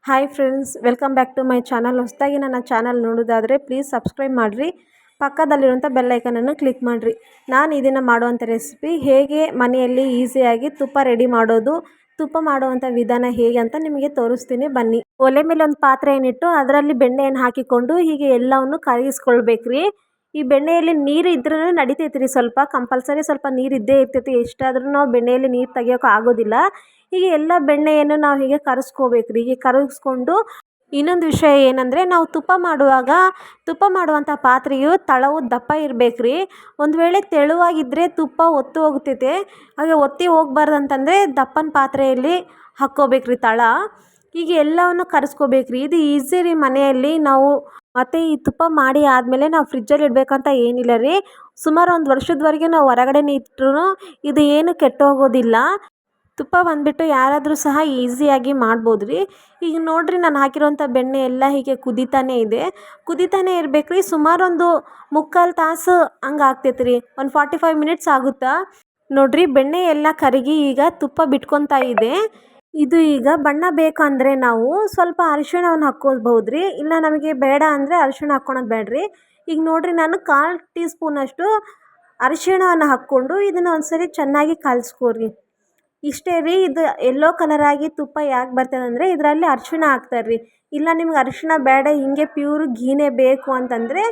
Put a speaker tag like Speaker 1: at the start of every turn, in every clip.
Speaker 1: Hi friends, welcome back to my channel. ಹೊಸದಾಗಿ ನನ್ನ channel ನೋಡೋದಾದರೆ ಪ್ಲೀಸ್ ಸಬ್ಸ್ಕ್ರೈಬ್ ಮಾಡಿರಿ, ಪಕ್ಕದಲ್ಲಿರುವಂಥ ಬೆಲ್ ಐಕನನ್ನು ಕ್ಲಿಕ್ ಮಾಡಿರಿ. ನಾನು ಇದನ್ನು ಮಾಡುವಂಥ ರೆಸಿಪಿ ಹೇಗೆ ಮನೆಯಲ್ಲಿ ಈಸಿಯಾಗಿ ತುಪ್ಪ ರೆಡಿ ಮಾಡೋದು, ತುಪ್ಪ ಮಾಡುವಂಥ ವಿಧಾನ ಹೇಗೆ ಅಂತ ನಿಮಗೆ ತೋರಿಸ್ತೀನಿ ಬನ್ನಿ. ಒಲೆ ಮೇಲೆ ಒಂದು ಪಾತ್ರೆಯನ್ನಿಟ್ಟು ಅದರಲ್ಲಿ ಬೆಣ್ಣೆಯನ್ನು ಹಾಕಿಕೊಂಡು ಹೀಗೆ ಎಲ್ಲವನ್ನು ಕರಗಿಸ್ಕೊಳ್ಬೇಕ್ರಿ. ಈ ಬೆಣ್ಣೆಯಲ್ಲಿ ನೀರು ಇದ್ರೂ ನಡಿತೈತ್ರಿ, ಸ್ವಲ್ಪ ಕಂಪಲ್ಸರಿ ಸ್ವಲ್ಪ ನೀರು ಇದ್ದೇ ಇರ್ತೈತಿ. ಎಷ್ಟಾದ್ರೂ ನಾವು ಬೆಣ್ಣೆಯಲ್ಲಿ ನೀರು ತೆಗಿಯೋಕೆ ಆಗೋದಿಲ್ಲ. ಹೀಗೆ ಎಲ್ಲ ಬೆಣ್ಣೆಯನ್ನು ನಾವು ಹೀಗೆ ಕರಗಿಸ್ಕೋಬೇಕ್ರಿ. ಹೀಗೆ ಕರಗಿಸ್ಕೊಂಡು ಇನ್ನೊಂದು ವಿಷಯ ಏನಂದರೆ, ನಾವು ತುಪ್ಪ ಮಾಡುವಂಥ ಪಾತ್ರೆಯು ತಳವು ದಪ್ಪ ಇರಬೇಕ್ರಿ. ಒಂದು ವೇಳೆ ತೆಳುವಾಗಿದ್ದರೆ ತುಪ್ಪ ಒತ್ತು ಹೋಗ್ತೈತೆ. ಹಾಗೆ ಒತ್ತಿ ಹೋಗ್ಬಾರ್ದಂತಂದರೆ ದಪ್ಪನ ಪಾತ್ರೆಯಲ್ಲಿ ಹಾಕ್ಕೋಬೇಕ್ರಿ ತಳ. ಹೀಗೆ ಎಲ್ಲವನ್ನು ಕರಗಿಸ್ಕೋಬೇಕ್ರಿ. ಇದು ಈಸಿ ರೀ ಮನೆಯಲ್ಲಿ. ನಾವು ಮತ್ತು ಈ ತುಪ್ಪ ಮಾಡಿ ಆದಮೇಲೆ ನಾವು ಫ್ರಿಜ್ಜಲ್ಲಿ ಇಡಬೇಕಂತ ಏನಿಲ್ಲ ರೀ. ಸುಮಾರು ಒಂದು ವರ್ಷದವರೆಗೆ ನಾವು ಹೊರಗಡೆನೇ ಇಟ್ಟರು ಇದು ಏನು ಕೆಟ್ಟೋಗೋದಿಲ್ಲ. ತುಪ್ಪ ಬಂದುಬಿಟ್ಟು ಯಾರಾದರೂ ಸಹ ಈಸಿಯಾಗಿ ಮಾಡ್ಬೋದು ರೀ. ಈಗ ನೋಡಿರಿ, ನಾನು ಹಾಕಿರೋಂಥ ಬೆಣ್ಣೆ ಎಲ್ಲ ಹೀಗೆ ಕುದೀತಾನೇ ಇದೆ. ಕುದೀತಾನೇ ಇರಬೇಕ್ರಿ. ಸುಮಾರು ಒಂದು ಮುಕ್ಕಾಲು ತಾಸು ಹಂಗೆ ಆಗ್ತೈತೆ ರೀ. ಒಂದು 45 ಮಿನಿಟ್ಸ್ ಆಗುತ್ತಾ. ನೋಡಿರಿ, ಬೆಣ್ಣೆ ಎಲ್ಲ ಕರಗಿ ಈಗ ತುಪ್ಪ ಬಿಟ್ಕೊತಾ ಇದೆ. ಇದು ಈಗ ಬಣ್ಣ ಬೇಕಂದರೆ ನಾವು ಸ್ವಲ್ಪ ಅರಿಶಿಣವನ್ನು ಹಾಕ್ಕೋಬಹುದು ರೀ. ಇಲ್ಲ ನಮಗೆ ಬೇಡ ಅಂದರೆ ಅರಿಶಿಣ ಹಾಕ್ಕೊಳೋದು ಬೇಡ್ರಿ. ಈಗ ನೋಡಿರಿ, ನಾನು 1/4 ಟೀ ಸ್ಪೂನಷ್ಟು ಅರಿಶಿಣವನ್ನು ಹಾಕ್ಕೊಂಡು ಇದನ್ನು ಒಂದ್ಸರಿ ಚೆನ್ನಾಗಿ ಕಲಿಸ್ಕೊರಿ. ಇಷ್ಟೇ ರೀ. ಇದು ಯೆಲ್ಲೋ ಕಲರ್ ಆಗಿ ತುಪ್ಪ ಯಾಕೆ ಬರ್ತದೆ ಅಂದರೆ ಇದರಲ್ಲಿ ಅರಿಶಿಣ ಹಾಕ್ತಾರೆ ರೀ. ಇಲ್ಲ ನಿಮ್ಗೆ ಅರಿಶಿಣ ಬೇಡ, ಹಿಂಗೆ ಪ್ಯೂರ್ ಘೀನೇ ಬೇಕು ಅಂತಂದರೆ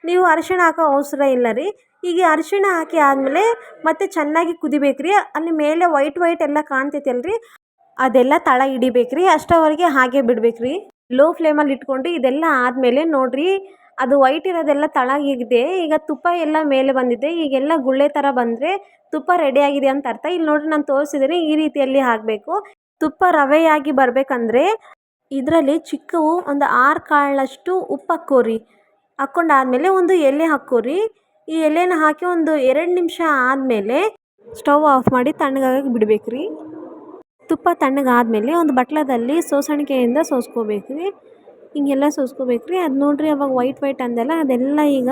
Speaker 1: ನೀವು ಅರಿಶಿಣ ಹಾಕೋ ಅವಸರ ಇಲ್ಲ ರೀ. ಹೀಗೆ ಅರಿಶಿಣ ಹಾಕಿ ಆದಮೇಲೆ ಮತ್ತೆ ಚೆನ್ನಾಗಿ ಕುದಿಬೇಕ್ರಿ. ಅಲ್ಲಿ ಮೇಲೆ ವೈಟ್ ಎಲ್ಲ ಕಾಣ್ತೈತೆ ಅಲ್ರಿ, ಅದೆಲ್ಲ ತಳ ಹಿಡಿಬೇಕ್ರಿ. ಅಷ್ಟರವರೆಗೆ ಹಾಗೆ ಬಿಡಬೇಕ್ರಿ. ಲೋ ಫ್ಲೇಮಲ್ಲಿ ಇಟ್ಕೊಂಡು ಇದೆಲ್ಲ ಆದಮೇಲೆ ನೋಡಿರಿ, ಅದು ವೈಟ್ ಇರೋದೆಲ್ಲ ತಳಗಿದೆ. ಈಗ ತುಪ್ಪ ಎಲ್ಲ ಮೇಲೆ ಬಂದಿದೆ. ಈಗೆಲ್ಲ ಗುಳ್ಳೆ ಥರ ಬಂದರೆ ತುಪ್ಪ ರೆಡಿಯಾಗಿದೆ ಅಂತ ಅರ್ಥ. ಇಲ್ಲಿ ನೋಡಿರಿ, ನಾನು ತೋರಿಸಿದ್ದೀನಿ ಈ ರೀತಿಯಲ್ಲಿ ಹಾಕಬೇಕು. ತುಪ್ಪ ರವೆಯಾಗಿ ಬರಬೇಕಂದ್ರೆ ಇದರಲ್ಲಿ ಚಿಕ್ಕವು ಒಂದು 6 ಕಾಳಷ್ಟು ಉಪ್ಪು ಹಾಕ್ಕೋರಿ. ಹಾಕ್ಕೊಂಡಾದ್ಮೇಲೆ ಒಂದು ಎಲೆ ಹಾಕ್ಕೋರಿ. ಈ ಎಲೆನ ಹಾಕಿ ಒಂದು 2 ನಿಮಿಷ ಆದಮೇಲೆ ಸ್ಟವ್ ಆಫ್ ಮಾಡಿ ತಣ್ಣಗಾಗಕ್ಕೆ ಬಿಡಬೇಕ್ರಿ. ತುಪ್ಪ ತಣ್ಣಗಾದ್ಮೇಲೆ ಒಂದು ಬಟ್ಲದಲ್ಲಿ ಸೋಸಣಿಕೆಯಿಂದ ಸೋಸ್ಕೋಬೇಕ್ರಿ. ಹಿಂಗೆಲ್ಲ ಸೋಸ್ಕೋಬೇಕ್ರಿ. ಅದು ನೋಡಿರಿ, ಅವಾಗ ವೈಟ್ ಅಂದೆಲ್ಲ ಅದೆಲ್ಲ ಈಗ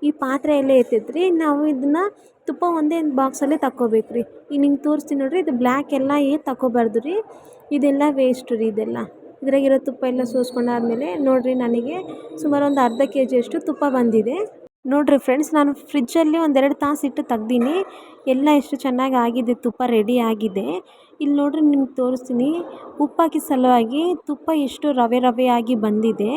Speaker 1: ಈ ಪಾತ್ರೆಯಲ್ಲೇ ಇರ್ತೈತ್ರಿ. ನಾವು ಇದನ್ನು ತುಪ್ಪ ಒಂದೇ ಬಾಕ್ಸಲ್ಲಿ ತಕ್ಕೋಬೇಕ್ರಿ. ಈಗ ನಿಮ್ಗೆ ತೋರಿಸ್ತೀನಿ ನೋಡಿರಿ, ಇದು ಬ್ಲ್ಯಾಕ್ ಎಲ್ಲ ತಗೋಬಾರ್ದು ರೀ. ಇದೆಲ್ಲ ವೇಸ್ಟ್ ರೀ. ಇದ್ರಾಗಿರೋ ತುಪ್ಪ ಎಲ್ಲ ಸೋಸ್ಕೊಂಡಾದ್ಮೇಲೆ ನೋಡಿರಿ, ನನಗೆ ಸುಮಾರು ಒಂದು ಅರ್ಧ ಕೆಜಿಯಷ್ಟು ತುಪ್ಪ ಬಂದಿದೆ. ನೋಡಿರಿ ಫ್ರೆಂಡ್ಸ್, ನಾನು ಫ್ರಿಜ್ಜಲ್ಲಿ 1-2 ತಾಸು ಇಟ್ಟು ತೆಗ್ದೀನಿ. ಎಲ್ಲ ಎಷ್ಟು ಚೆನ್ನಾಗಿ ಆಗಿದೆ, ತುಪ್ಪ ರೆಡಿ ಆಗಿದೆ. ಇಲ್ಲಿ ನೋಡಿರಿ, ನಿಮ್ಗೆ ತೋರಿಸ್ತೀನಿ. ಉಪ್ಪಾಕಿ ಸಲುವಾಗಿ ತುಪ್ಪ ಎಷ್ಟು ರವೆಯಾಗಿ ಬಂದಿದೆ.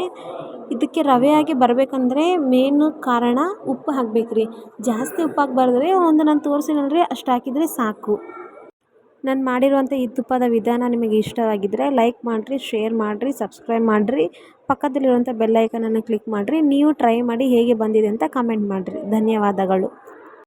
Speaker 1: ಇದಕ್ಕೆ ರವೆಯಾಗಿ ಬರಬೇಕಂದ್ರೆ ಮೇನು ಕಾರಣ ಉಪ್ಪು ಹಾಕಬೇಕ್ರಿ. ಜಾಸ್ತಿ ಉಪ್ಪು ಹಾಕಬಾರ್ದು ರೀ. ನಾನು ತೋರಿಸಿನಲ್ರಿ ಅಷ್ಟು ಹಾಕಿದರೆ ಸಾಕು. ನಾನು ಮಾಡಿರುವಂಥ ಈ ತುಪ್ಪದ ವಿಧಾನ ನಿಮಗೆ ಇಷ್ಟವಾಗಿದ್ದರೆ ಲೈಕ್ ಮಾಡಿರಿ, ಶೇರ್ ಮಾಡಿರಿ, ಸಬ್ಸ್ಕ್ರೈಬ್ ಮಾಡಿರಿ, ಪಕ್ಕದಲ್ಲಿರುವಂಥ ಬೆಲ್ ಐಕನನ್ನು ಕ್ಲಿಕ್ ಮಾಡಿರಿ. ನೀವು ಟ್ರೈ ಮಾಡಿ ಹೇಗೆ ಬಂದಿದೆ ಅಂತ ಕಮೆಂಟ್ ಮಾಡಿರಿ. ಧನ್ಯವಾದಗಳು.